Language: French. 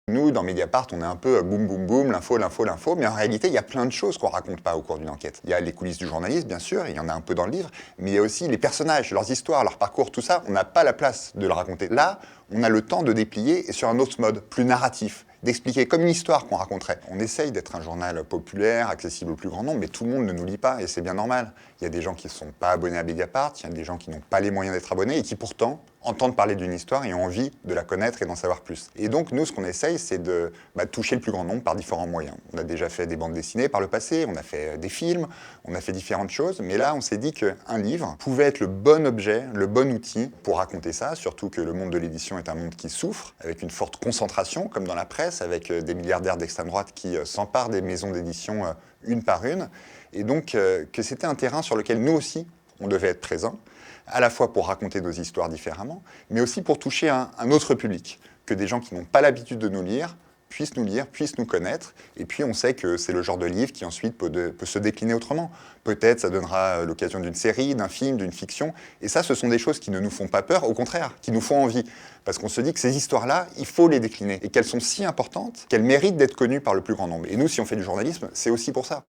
Nous, dans Mediapart, on est un peu boum boum boum, l'info, l'info, l'info, mais en réalité, il y a plein de choses qu'on raconte pas au cours d'une enquête. Il y a les coulisses du journaliste, bien sûr, il y en a un peu dans le livre, mais il y a aussi les personnages, leurs histoires, leur parcours, tout ça, on n'a pas la place de le raconter. Là, on a le temps de déplier et sur un autre mode, plus narratif, d'expliquer comme une histoire qu'on raconterait. On essaye d'être un journal populaire, accessible au plus grand nombre, mais tout le monde ne nous lit pas et c'est bien normal. Il y a des gens qui ne sont pas abonnés à Mediapart, il y a des gens qui n'ont pas les moyens d'être abonnés et qui pourtant entendent parler d'une histoire et ont envie de la connaître et d'en savoir plus. Et donc nous, ce qu'on essaye, c'est de toucher le plus grand nombre par différents moyens. On a déjà fait des bandes dessinées par le passé, on a fait des films, on a fait différentes choses, mais là, on s'est dit qu'un livre pouvait être le bon objet, le bon outil pour raconter ça, surtout que le monde de l'édition est un monde qui souffre, avec une forte concentration, comme dans la presse, avec des milliardaires d'extrême droite qui s'emparent des maisons d'édition une par une, et donc que c'était un terrain sur lequel nous aussi, on devait être présents, à la fois pour raconter nos histoires différemment, mais aussi pour toucher un autre public, que des gens qui n'ont pas l'habitude de nous lire, puissent nous connaître, et puis on sait que c'est le genre de livre qui ensuite peut se décliner autrement. Peut-être ça donnera l'occasion d'une série, d'un film, d'une fiction, et ça ce sont des choses qui ne nous font pas peur, au contraire, qui nous font envie, parce qu'on se dit que ces histoires-là, il faut les décliner, et qu'elles sont si importantes qu'elles méritent d'être connues par le plus grand nombre. Et nous, si on fait du journalisme, c'est aussi pour ça.